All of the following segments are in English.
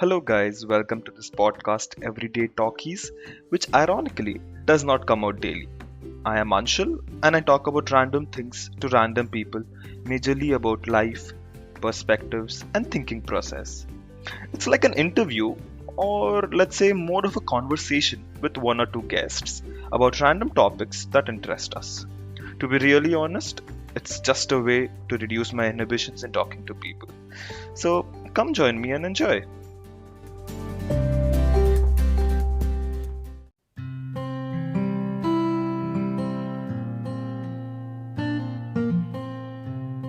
Hello, guys, welcome to this podcast, Everyday Talkies, which ironically does not come out daily. I am Anshul and I talk about random things to random people, majorly about life, perspectives, and thinking process. It's like an interview, or let's say more of a conversation with one or two guests about random topics that interest us. To be really honest, it's just a way to reduce my inhibitions in talking to people. So come join me and enjoy.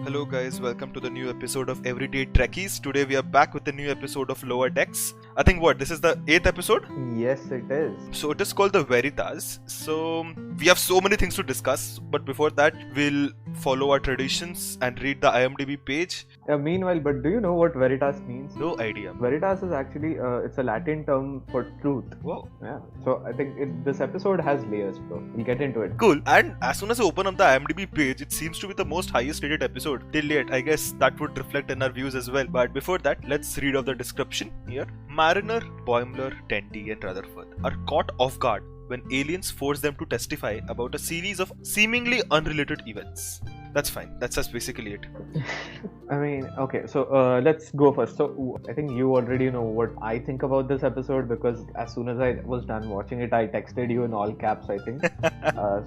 Hello, guys, welcome to the new episode of Everyday Trekkies. Today we are back with a new episode of Lower Decks. I think this is the 8th episode? Yes, it is. So it is called the Veritas. So we have so many things to discuss, but before that, we'll follow our traditions and read the IMDb page. Meanwhile, but do you know what Veritas means? No idea. Veritas is actually it's a Latin term for truth. Wow. Yeah. So I think this episode has layers, bro. We'll get into it. Cool. And as soon as I open up the IMDb page, it seems to be the most highest rated episode till yet. I guess that would reflect in our views as well. But before that, let's read off the description here. Mariner, Boimler, Tendi, and Rutherford are caught off guard when aliens force them to testify about a series of seemingly unrelated events. That's fine. That's just basically it. I mean, okay, so let's go first. So I think you already know what I think about this episode because as soon as I was done watching it, I texted you in all caps, I think.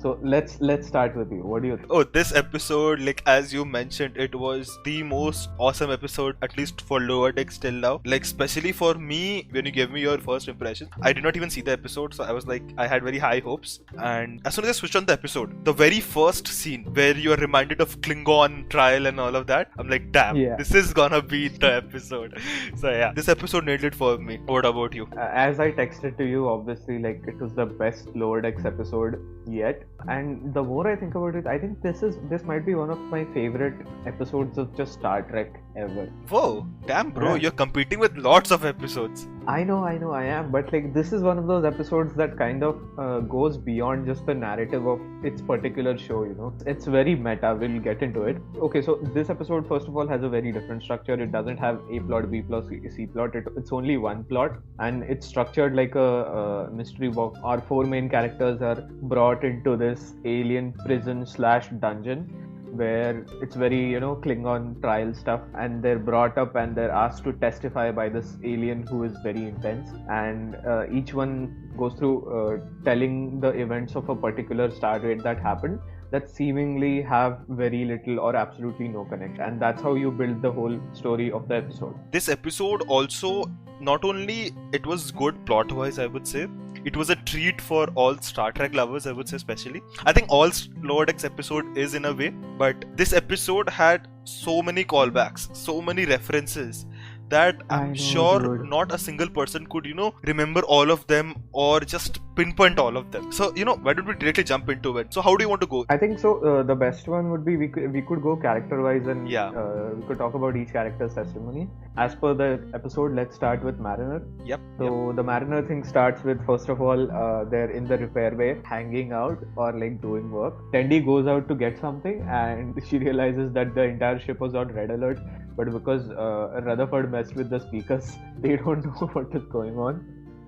So let's start with you. What do you think? Oh, this episode, like as you mentioned, it was the most awesome episode, at least for Lower Decks till now. Like especially for me, when you gave me your first impression, I did not even see the episode, so I was like, I had very high hopes. And as soon as I switched on the episode, the very first scene where you are reminded of Klingon trial and all of that, I'm like, damn, this is gonna be the episode. So yeah, this episode nailed it for me. What about you? As I texted to you, obviously, like it was the best Lower Decks episode yet. And the more I think about it, I think this might be one of my favorite episodes of just Star Trek ever. Whoa, damn, bro, you're competing with lots of episodes. I know, I am, but like this is one of those episodes that kind of goes beyond just the narrative of its particular show, you know. It's very meta, we'll get into it. Okay, so this episode, first of all, has a very different structure. It doesn't have A plot, B plot, C plot. It's only one plot, and it's structured like a mystery box. Our four main characters are brought into this alien prison / dungeon, where it's very, Klingon trial stuff, and they're brought up and they're asked to testify by this alien who is very intense, and each one goes through telling the events of a particular stardate that happened that seemingly have very little or absolutely no connection, and that's how you build the whole story of the episode. This episode also, not only it was good plot wise, I would say, it was a treat for all Star Trek lovers, I would say. Especially, I think all Lower Decks episode is in a way, but this episode had so many callbacks, so many references that I'm sure not a single person could, remember all of them or just pinpoint all of them. So, why don't we directly jump into it? So, how do you want to go? I think so. The best one would be we could go character wise and we could talk about each character's testimony. As per the episode, let's start with Mariner. So the Mariner thing starts with, first of all, they're in the repair bay, hanging out or like doing work. Tendi goes out to get something and she realizes that the entire ship was on red alert. But because Rutherford messed with the speakers, they don't know what is going on.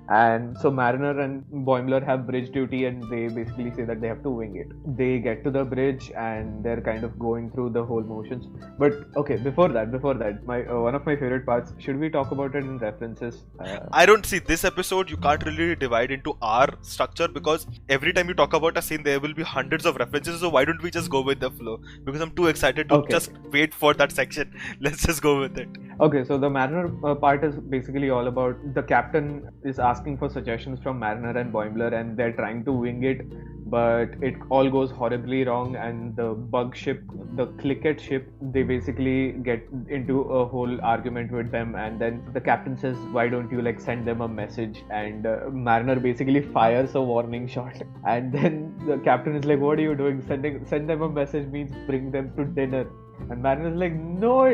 And so Mariner and Boimler have bridge duty, and they basically say that they have to wing it. They get to the bridge and they're kind of going through the whole motions. But okay, before that, my one of my favorite parts. Should we talk about it in references? I don't see this episode. You can't really divide into our structure because every time you talk about a scene, there will be hundreds of references. So why don't we just go with the flow? Because I'm too excited to just wait for that section. Let's just go with it. Okay, so the Mariner part is basically all about the captain is asking for suggestions from Mariner and Boimler, and they're trying to wing it, but it all goes horribly wrong, and the bug ship, the Clicket ship, they basically get into a whole argument with them, and then the captain says, why don't you like send them a message? And Mariner basically fires a warning shot, and then the captain is like, what are you doing? Send them a message means bring them to dinner. And Mariner is like, no,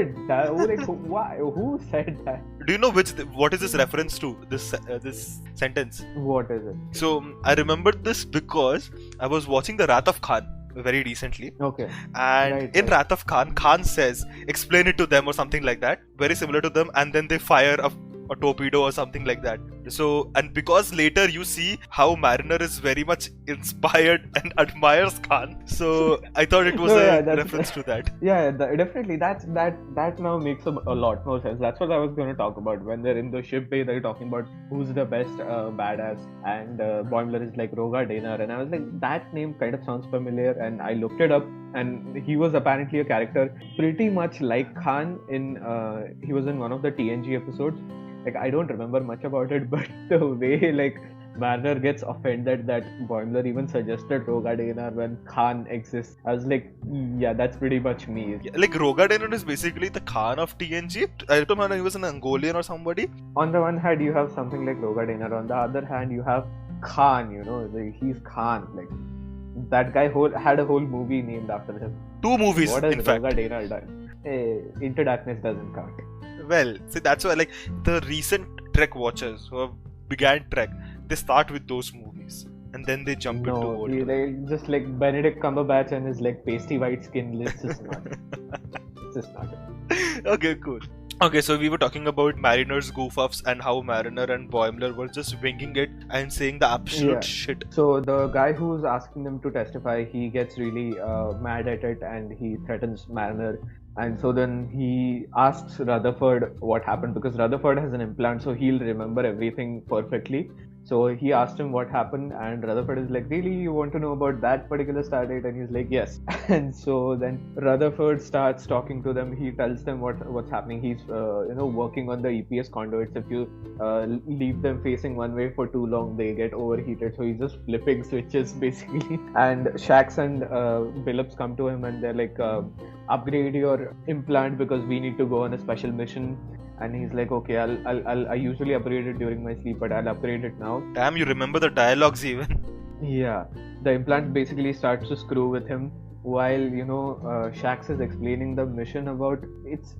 why? Who said that? Do you know what is this reference to? This sentence. What is it? So I remembered this because I was watching the Wrath of Khan very recently. Okay. And in Wrath of Khan, Khan says, explain it to them or something like that. Very similar to them. And then they fire a or torpedo or something like that. So, and because later you see how Mariner is very much inspired and admires Khan, so I thought it was No, a yeah, that's- reference to that. Yeah, definitely. That now makes a lot more sense. That's what I was going to talk about. When they're in the ship bay, they're talking about who's the best badass, and Boimler is like Roga Danar, and I was like, that name kind of sounds familiar, and I looked it up, and he was apparently a character pretty much like Khan in. He was in one of the TNG episodes. Like, I don't remember much about it, but the way like Mariner gets offended that Boimler even suggested Roga Danar when Khan exists. I was like, yeah, that's pretty much me. Yeah, like Roga Danar is basically the Khan of TNG. I don't know, he was an Angolian or somebody. On the one hand, you have something like Roga Danar. On the other hand, you have Khan. You know, he's Khan. Like, that guy had a whole movie named after him. 2 movies, What has in fact. Roga Danar done? Into Darkness doesn't count. Well, see, that's why, like, the recent Trek watchers who have began Trek, they start with those movies and then they jump into No, World he, War. like, just like Benedict Cumberbatch and his like pasty white skin. It's just not. It's just not. Okay, cool. Okay, so we were talking about Mariner's goof-ups and how Mariner and Boimler were just winging it and saying the absolute Yeah. shit. So the guy who's asking them to testify, he gets really mad at it and he threatens Mariner. And so then he asks Rutherford what happened, because Rutherford has an implant, so he'll remember everything perfectly. So he asked him what happened, and Rutherford is like, really, you want to know about that particular stardate? And he's like, yes. And so then Rutherford starts talking to them. He tells them what's happening. He's working on the EPS conduits. If you leave them facing one way for too long, they get overheated. So he's just flipping switches basically. And Shax and Billups come to him and they're like, upgrade your implant because we need to go on a special mission. And he's like, okay, I usually upgrade it during my sleep, but I'll upgrade it now. Damn, you remember the dialogues even. Yeah, the implant basically starts to screw with him while Shax is explaining the mission about it's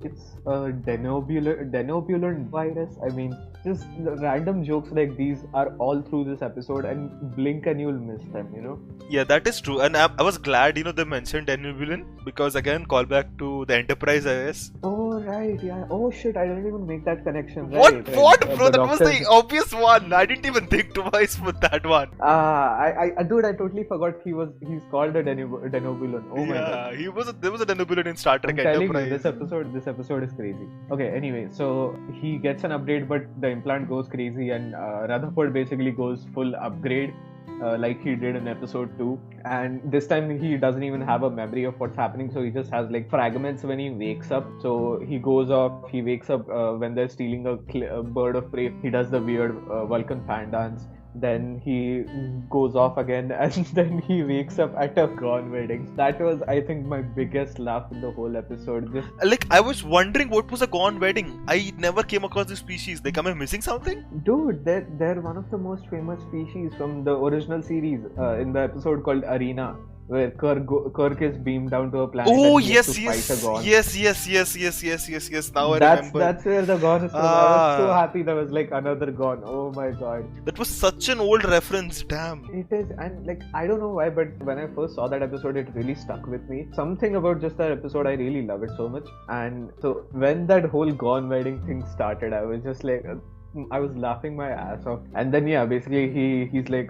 a denobular virus. I mean, just the random jokes like these are all through this episode, and blink and you'll miss them. Yeah, that is true. And I was glad, they mentioned Denubulin because, again, call back to the Enterprise IS. Oh right, yeah. Oh shit, I didn't even make that connection. What, Right. bro? The That was doctor- the obvious one. I didn't even think twice for that one. Dude, I totally forgot he's called a denobulin. Oh my god. Yeah, there was a Denubulin in Star Trek I'm telling you, Enterprise. this episode is crazy. Okay, anyway, so he gets an upgrade, but the implant goes crazy, and Rutherford basically goes full upgrade, like he did in episode 2. And this time he doesn't even have a memory of what's happening, so he just has like fragments when he wakes up. So he goes off, he wakes up when they're stealing a bird of prey. He does the weird Vulcan fan dance. Then he goes off again, and then he wakes up at a Gorn wedding. That was, I think, my biggest laugh in the whole episode. Just Like, I was wondering what was a Gorn wedding. I never came across this species. Like, am I missing something? dude, they're one of the most famous species from the original series. In the episode called Arena, where Kirk is beamed down to a planet. Oh, and he has yes, to fight a Gorn. yes. Now I remember. That's where the Gorn is from. I was so Ah. happy there was like another Gorn. Oh my god. That was such an old reference. Damn. It is, and like, I don't know why, but when I first saw that episode, it really stuck with me. Something about just that episode, I really love it so much. And so when that whole Gorn wedding thing started, I was just like, I was laughing my ass off. And then yeah, basically he's like,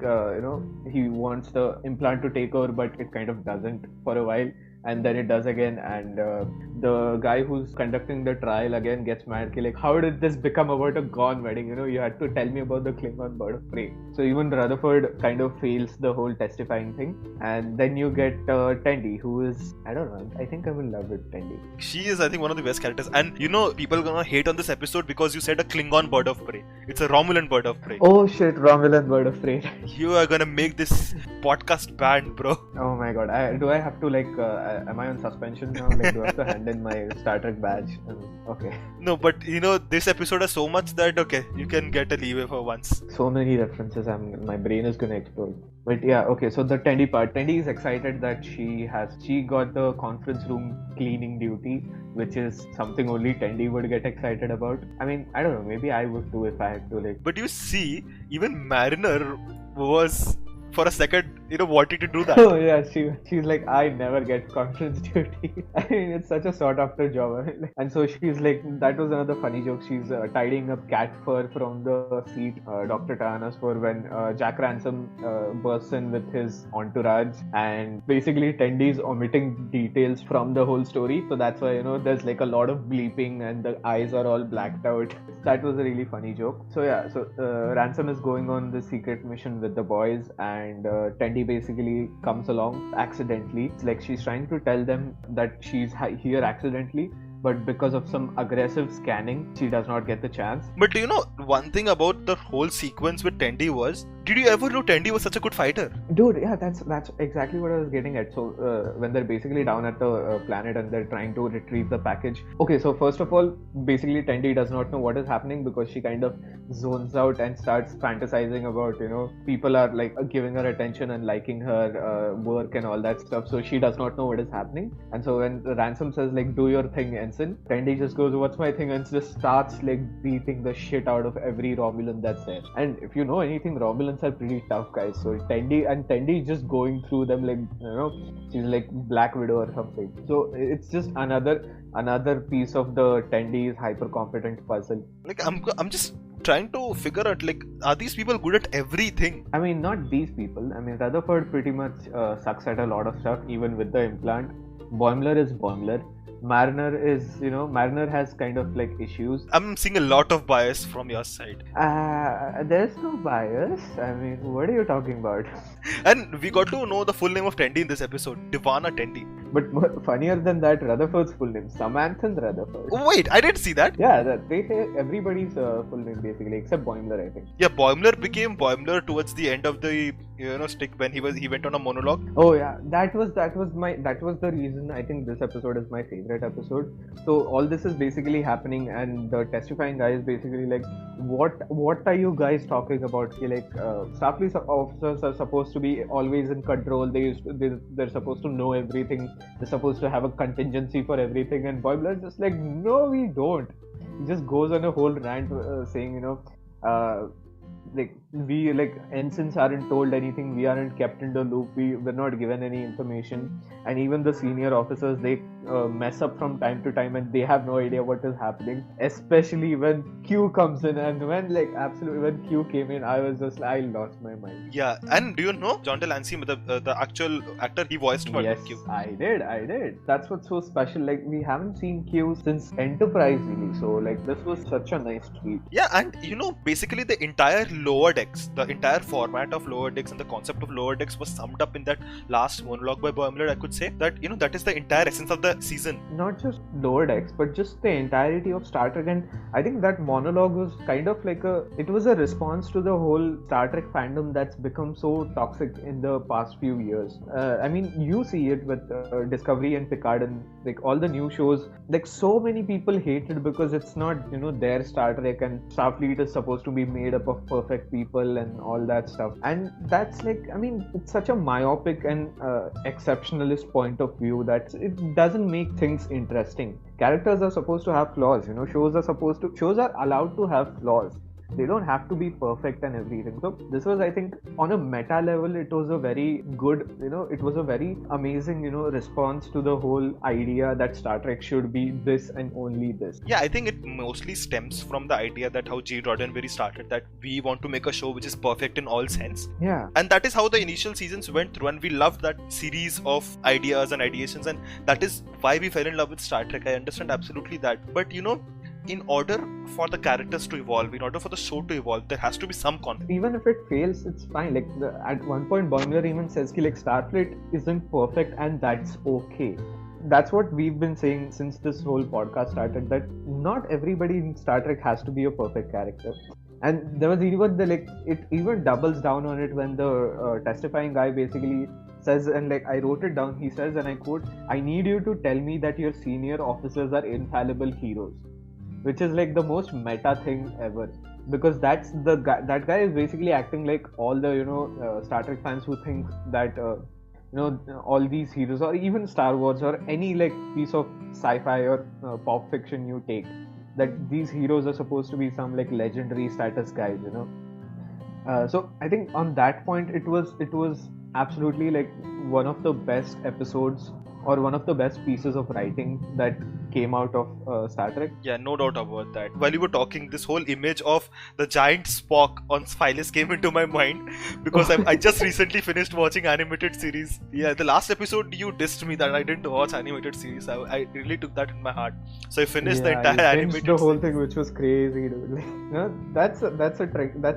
he wants the implant to take over, but it kind of doesn't for a while. And then it does again, and the guy who's conducting the trial again gets mad. Like, how did this become about a Gorn wedding? You had to tell me about the Klingon bird of prey. So even Rutherford kind of fails the whole testifying thing. And then you get Tendi, who is, I don't know, I think I'm in love with Tendi. She is, I think, one of the best characters. And people are gonna hate on this episode because you said a Klingon bird of prey. It's a Romulan bird of prey. Oh shit, Romulan bird of prey. You are gonna make this podcast banned, bro. Oh my god, do I have to like, am I on suspension now? Like, do I have to hand in my Star Trek badge? Okay. No, but this episode has so much that, okay, you can get a leeway for once. So many references, my brain is gonna explode. But yeah, okay, so the Tendi part. Tendi is excited that she got the conference room cleaning duty, which is something only Tendi would get excited about. I mean, I don't know, maybe I would too if I had to like. But you see, even Mariner was for a second, wanting to do that. Oh yeah, she's like, I never get conference duty. I mean, it's such a sought after job. I mean, and so she's like, that was another funny joke. She's tidying up cat fur from the seat Dr. Tahanas for when Jack Ransom bursts in with his entourage, and basically Tendy's omitting details from the whole story. So that's why there's like a lot of bleeping and the eyes are all blacked out. That was a really funny joke. So yeah, so Ransom is going on this secret mission with the boys, and Tendy basically comes along accidentally. It's like she's trying to tell them that she's here accidentally, but because of some aggressive scanning, she does not get the chance. But one thing about the whole sequence with Tendy was, did you ever know Tendy was such a good fighter? Dude, yeah, that's exactly what I was getting at. So when they're basically down at the planet and they're trying to retrieve the package. Okay, so first of all, basically Tendy does not know what is happening because she kind of zones out and starts fantasizing about, people are like giving her attention and liking her work and all that stuff. So she does not know what is happening. And so when Ransom says like, do your thing, Ensign, Tendy just goes, what's my thing? And just starts like beating the shit out of every Romulan that's there. And if you know anything, Romulans are pretty tough guys. So Tendy just going through them like, she's like Black Widow or something. So it's just another piece of the Tendy's hyper competent puzzle. Like I'm just trying to figure out, like, are these people good at everything? I mean, not these people. I mean, Rutherford pretty much sucks at a lot of stuff, even with the implant. Boimler is Boimler. Mariner has kind of like issues. I'm seeing a lot of bias from your side. There's no bias. I mean, what are you talking about? And we got to know the full name of Tendy in this episode, Divana Tendy. But funnier than that, Rutherford's full name, Samanthan Rutherford. Oh, wait, I didn't see that. Yeah, they say everybody's full name basically, except Boimler, I think. Yeah, Boimler became Boimler towards the end of the stick when he went on a monologue. Oh yeah, that was the reason I think this episode is my favorite episode. So all this is basically happening, and the testifying guy is basically like, what are you guys talking about? Like Starfleet officers are supposed to be always in control. They're supposed to know everything. They're supposed to have a contingency for everything. And Boimler's just like, no, we don't. He just goes on a whole rant saying, like ensigns aren't told anything, we aren't kept in the loop, we're not given any information, and even the senior officers, they mess up from time to time and they have no idea what is happening, especially when Q comes in. And when Q came in, I lost my mind. Yeah, and do you know John Delancey, the actual actor, he voiced for Yes, Q? I did. That's what's so special. Like, we haven't seen Q since Enterprise really, so like this was such a nice treat. Yeah, and basically the entire Lower Decks, the entire format of Lower Decks and the concept of Lower Decks was summed up in that last monologue by Boimler. I could say that that is the entire essence of the season. Not just Lower Decks, but just the entirety of Star Trek. And I think that monologue was kind of like it was a response to the whole Star Trek fandom that's become so toxic in the past few years. I mean, you see it with Discovery and Picard and like all the new shows. Like, so many people hate it because it's not their Star Trek, and Starfleet is supposed to be made up of perfect people and all that stuff. And that's like, I mean, it's such a myopic and exceptionalist point of view that it doesn't make things interesting. Characters are supposed to have flaws. Shows are allowed to have flaws. They don't have to be perfect and everything. So this was, I think, on a meta level, it was a very good, it was a very amazing, response to the whole idea that Star Trek should be this and only this. Yeah, I think it mostly stems from the idea that how G. Roddenberry started, that we want to make a show which is perfect in all sense. Yeah. And that is how the initial seasons went through, and we loved that series of ideas and ideations, and that is why we fell in love with Star Trek. I understand absolutely that. But in order for the characters to evolve, in order for the show to evolve, there has to be some conflict. Even if it fails, it's fine. Like, at one point, Boimler even says like Starfleet isn't perfect, and that's okay. That's what we've been saying since this whole podcast started, that not everybody in Star Trek has to be a perfect character. And there was even it even doubles down on it when the testifying guy basically says, and like I wrote it down, he says, and I quote, "I need you to tell me that your senior officers are infallible heroes." Which is like the most meta thing ever, because that's the guy. That guy is basically acting like all the Star Trek fans who think that all these heroes, or even Star Wars, or any like piece of sci-fi or pop fiction you take, that these heroes are supposed to be some like legendary status guys. So I think on that point, it was absolutely like one of the best episodes or one of the best pieces of writing that came out of Star Trek. Yeah, no doubt about that. While you were talking, this whole image of the giant Spock on Phyllis came into my mind because I just recently finished watching animated series. Yeah, the last episode you dissed me that I didn't watch animated series. I really took that in my heart. So I finished the Yeah, entire I binged animated the whole series. thing, which was crazy, dude. Like, that's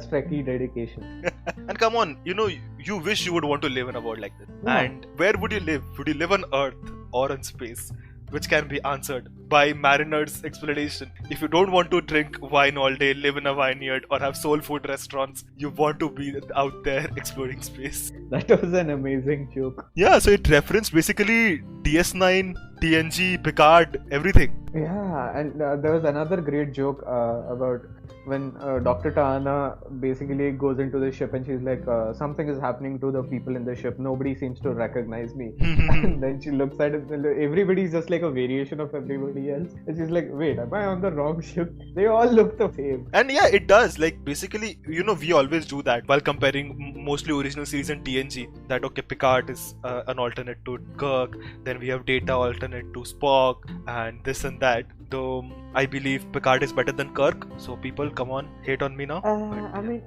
Trekkie dedication. And come on, you wish you would want to live in a world like this. Yeah. And where would you live? Would you live on Earth or in space? Which can be answered by Mariner's explanation. If you don't want to drink wine all day, live in a vineyard, or have soul food restaurants, you want to be out there exploring space. That was an amazing joke. Yeah, so it referenced basically DS9, TNG, Picard, everything. Yeah, and there was another great joke about when Dr. Tahana basically goes into the ship and she's like, something is happening to the people in the ship. Nobody seems to recognize me. And then she looks at it and everybody's just like a variation of everybody else. And she's like, wait, am I on the wrong ship? They all look the same. And yeah, it does. Like, basically, we always do that while comparing mostly original series and TNG. That, okay, Picard is an alternate to Kirk, then we have Data alternate to Spock, and this and that. Though I believe Picard is better than Kirk, so people, come on, hate on me now. I mean,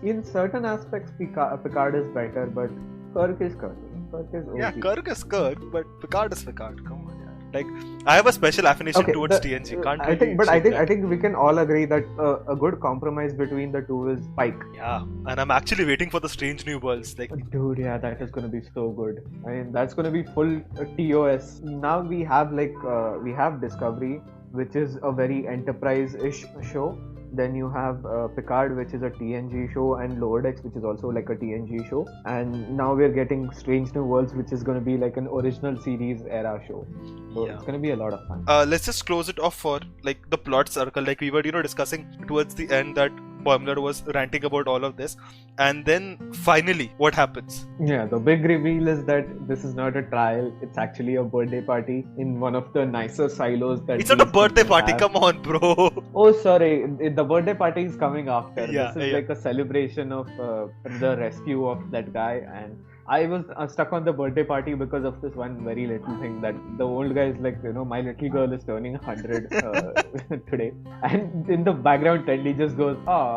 in certain aspects, Picard is better, but Kirk is Kirk. Kirk is OP. Yeah, Kirk is Kirk, but Picard is Picard. Come on, yeah. Like, I have a special affiliation towards TNG. I think we can all agree that a good compromise between the two is Pike. Yeah, and I'm actually waiting for the Strange New Worlds. Like, dude, yeah, that is gonna be so good. I mean, that's gonna be full TOS. Now we have Discovery, which is a very Enterprise-ish show. Then you have Picard, which is a TNG show, and Lower Decks, which is also like a TNG show. And now we're getting Strange New Worlds, which is going to be like an original series era show. So yeah, it's going to be a lot of fun. Let's just close it off for like the plot circle. Like we were, discussing towards the end that Boimler was ranting about all of this, and then finally, what happens? Yeah, the big reveal is that this is not a trial; it's actually a birthday party in one of the nicer silos that. It's not a birthday party. Come on, bro. Oh, sorry. The birthday party is coming after. Yeah, this is like a celebration of the rescue of that guy, and I was stuck on the birthday party because of this one very little thing that the old guy is like, my little girl is turning 100 today, and in the background Teddy just goes, "Ah."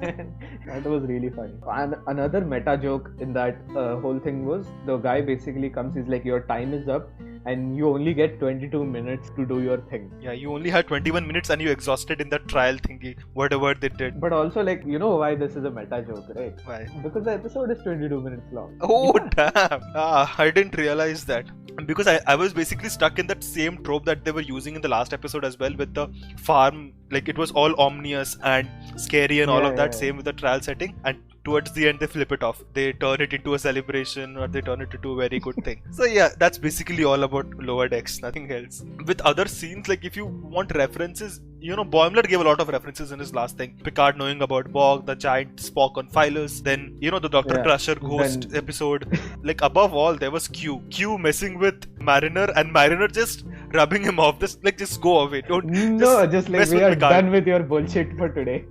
That was really funny. And another meta joke in that whole thing was the guy basically comes, he's like, your time is up and you only get 22 minutes to do your thing. Yeah, you only had 21 minutes and you exhausted in that trial thingy, whatever they did. But also, like, you know why this is a meta joke, right? Why? Because the episode is 22 minutes long. Oh, damn. I didn't realize that. Because I was basically stuck in that same trope that they were using in the last episode as well with the farm. Like, it was all ominous and scary and all of that, same with the trial setting. And towards the end they flip it off. They turn it into a celebration or they turn it into a very good thing. So yeah, that's basically all about Lower Decks, nothing else. With other scenes, like if you want references, Boimler gave a lot of references in his last thing. Picard knowing about Borg, the giant Spock on Phyllis, then the Dr. Crusher ghost episode. Like above all, there was Q messing with Mariner and Mariner just rubbing him off. Just go away. Just like we are done with your bullshit for today.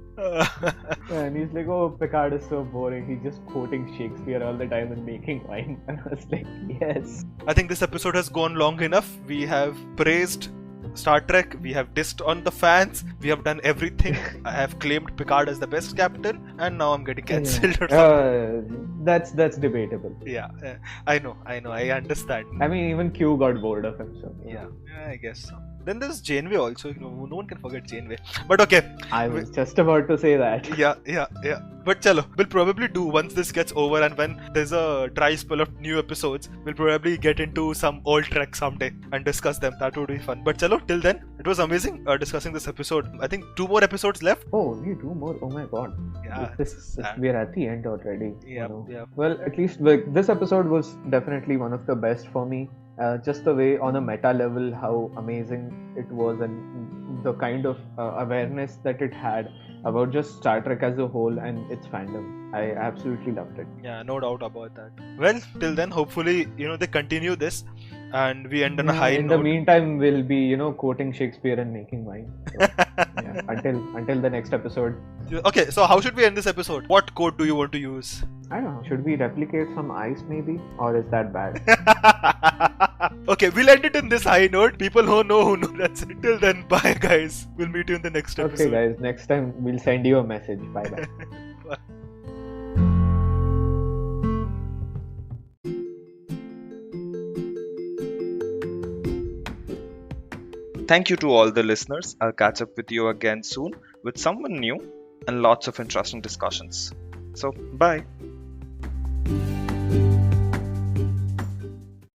And he's like, oh, Picard is so boring. He's just quoting Shakespeare all the time and making wine. And I was like, yes. I think this episode has gone long enough. We have praised Star Trek, we have dissed on the fans, we have done everything. I have claimed Picard as the best captain, and now I'm getting cancelled. That's debatable. Yeah, I know, I understand. I mean, even Q got bored of him. So yeah, I guess so. Then there's Janeway also. No one can forget Janeway. But okay. I was just about to say that. Yeah. But chalo, we'll probably do once this gets over and when there's a dry spell of new episodes, we'll probably get into some old Trek someday and discuss them. That would be fun. But chalo, till then, it was amazing discussing this episode. I think 2 more episodes left. Oh, only 2 more? Oh my god. Yeah. We're at the end already. Yeah. Well, at least this episode was definitely one of the best for me. Just the way on a meta level how amazing it was and the kind of awareness that it had about just Star Trek as a whole and its fandom. I absolutely loved it. Yeah, no doubt about that. Well, till then, hopefully, they continue this and we end on a Yeah, high in the note. meantime, we'll be, quoting Shakespeare and making wine. So, yeah, until the next episode. Okay, so how should we end this episode? What quote do you want to use? I don't know. Should we replicate some ice maybe? Or is that bad? Okay, we'll end it in this high note. People who know. That's it. Till then, bye guys. We'll meet you in the next Okay, episode. guys. Next time we'll send you a message. Bye bye. Bye. Thank you to all the listeners. I'll catch up with you again soon with someone new and lots of interesting discussions. So, bye.